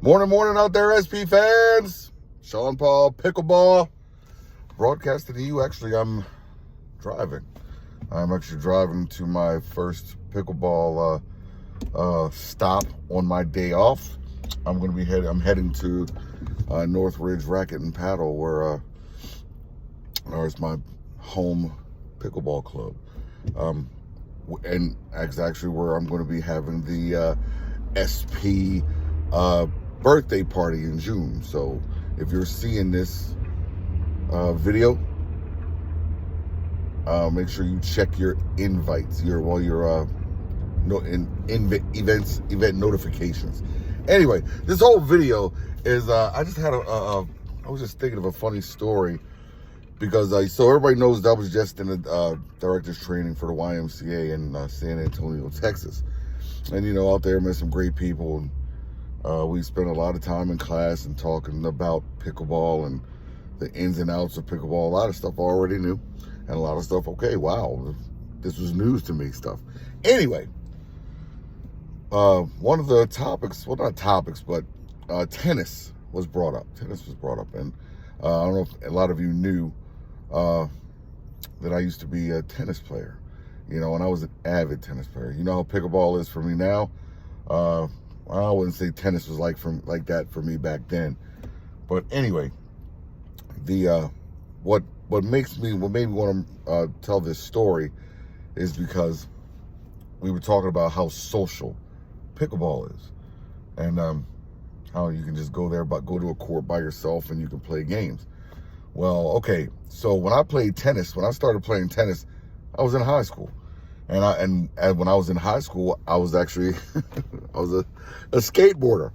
Morning out there, SP fans. Sean Paul, Pickleball, broadcasting to you. Actually, I'm driving. I'm actually driving to my first pickleball stop on my day off. I'm heading to Northridge Racket and Paddle, where it's my home pickleball club. And that's actually where I'm going to be having the SP birthday party in June. So if you're seeing this video, make sure you check your invites, event notifications. Anyway, this whole video is I was just thinking of a funny story, because so everybody knows that I was just in a director's training for the YMCA in San Antonio, Texas. And out there met some great people. We spent a lot of time in class and talking about pickleball and the ins and outs of pickleball. A lot of stuff I already knew, and a lot of stuff, okay, wow, this was news to me stuff. Anyway, one of the topics, well, not topics, but tennis was brought up. And I don't know if a lot of you knew that I used to be a tennis player, and I was an avid tennis player. You know how pickleball is for me now. I wouldn't say tennis was like that for me back then. But anyway, what made me want to tell this story is because we were talking about how social pickleball is, and how you can just go to a court by yourself and you can play games. Well, okay, so when I started playing tennis, I was in high school. And when I was in high school, I was actually I was a skateboarder,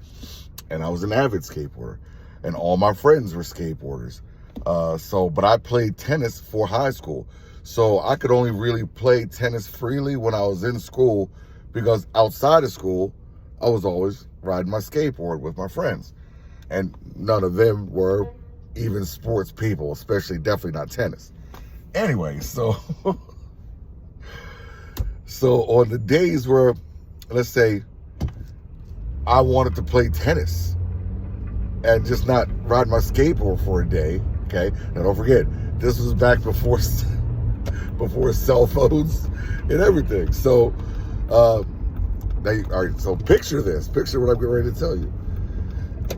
and I was an avid skateboarder, and all my friends were skateboarders. But I played tennis for high school, so I could only really play tennis freely when I was in school, because outside of school, I was always riding my skateboard with my friends, and none of them were even sports people, definitely not tennis. Anyway, so. So on the days where, let's say, I wanted to play tennis and just not ride my skateboard for a day, okay? Now don't forget, this was back before cell phones and everything. So, all right, so picture this. Picture what I'm getting ready to tell you.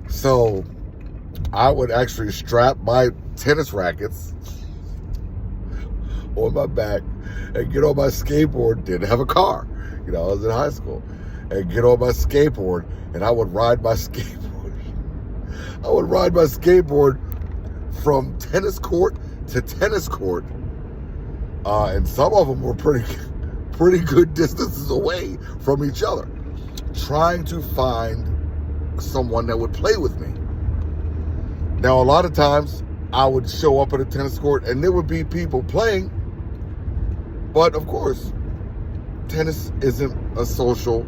So I would actually strap my tennis rackets on my back and get on my skateboard. Didn't have a car, I was in high school, and get on my skateboard, and I would ride my skateboard. I would ride my skateboard from tennis court to tennis court, and some of them were pretty good distances away from each other, trying to find someone that would play with me. Now, a lot of times I would show up at a tennis court and there would be people playing. But of course, tennis isn't a social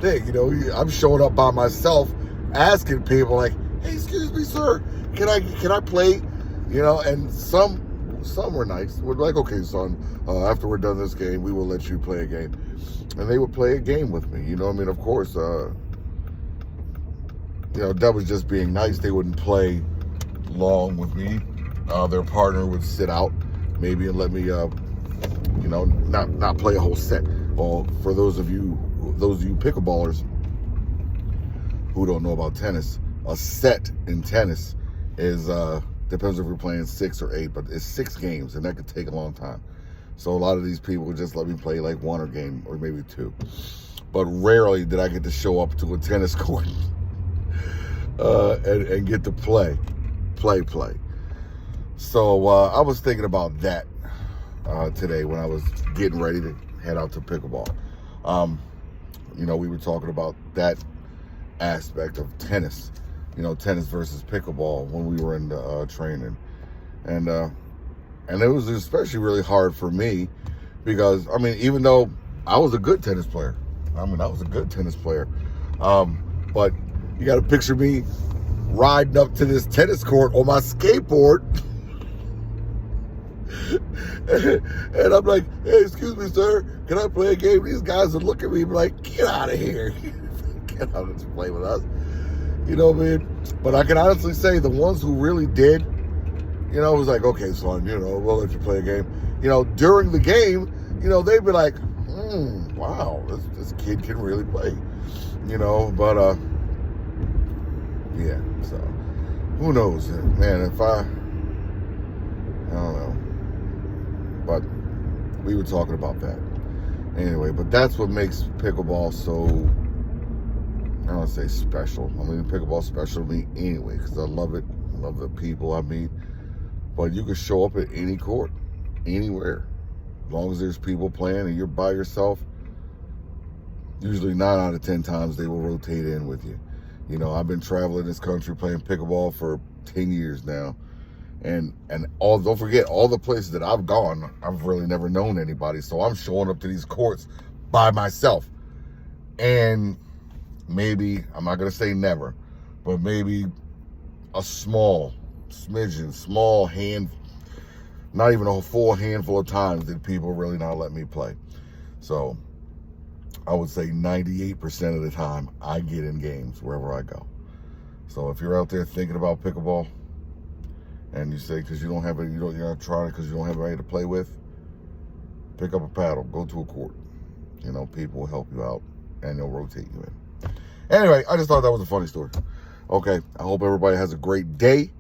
thing. I'm showing up by myself, asking people like, "Hey, excuse me, sir, can I play?" And some were nice. We're like, "Okay, son, after we're done this game, we will let you play a game," and they would play a game with me. Of course, that was just being nice. They wouldn't play long with me. Their partner would sit out maybe and let me not play a whole set. Well, for those of you pickleballers who don't know about tennis, a set in tennis is depends if you're playing 6 or 8, but it's 6 games, and that could take a long time. So a lot of these people would just let me play like 1 game or maybe 2. But rarely did I get to show up to a tennis court and get to play. So I was thinking about that today when I was getting ready to head out to pickleball. We were talking about that aspect of tennis, tennis versus pickleball when we were in the training. And it was especially really hard for me because, even though I was a good tennis player, but you got to picture me riding up to this tennis court on my skateboard. And I'm like, "Hey, excuse me, sir, can I play a game?" These guys would look at me and be like, "Get out of here. Get out and play with us." You know what I mean? But I can honestly say the ones who really did, you know, it was like, okay, son, you know, we'll let you play a game. You know, during the game, you know, they'd be like, wow, this kid can really play. You know, but yeah, so who knows, man, if I don't know. But we were talking about that. Anyway, but that's what makes pickleball so, I don't want to say special. I mean, pickleball's special to me anyway, because I love it. I love the people I meet. But you can show up at any court, anywhere. As long as there's people playing and you're by yourself, usually 9 out of 10 times they will rotate in with you. You know, I've been traveling this country playing pickleball for 10 years now. And don't forget, all the places that I've gone, I've really never known anybody. So I'm showing up to these courts by myself. And maybe, I'm not going to say never, but maybe a small hand, not even a full handful of times did people really not let me play. So I would say 98% of the time I get in games wherever I go. So if you're out there thinking about pickleball, and you say because you're not trying it because you don't have anybody to play with, pick up a paddle, go to a court. You know, people will help you out and they'll rotate you in. Anyway, I just thought that was a funny story. Okay, I hope everybody has a great day.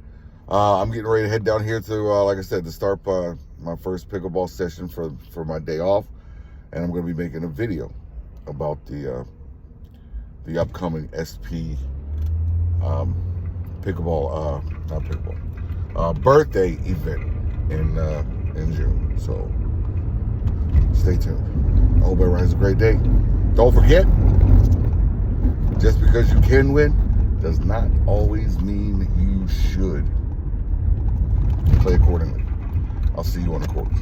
I'm getting ready to head down here to, like I said, to start my first pickleball session for my day off, and I'm going to be making a video about the upcoming SP birthday event in June. So stay tuned. I hope everyone has a great day. Don't forget, just because you can win does not always mean you should. Play accordingly. I'll see you on the courts.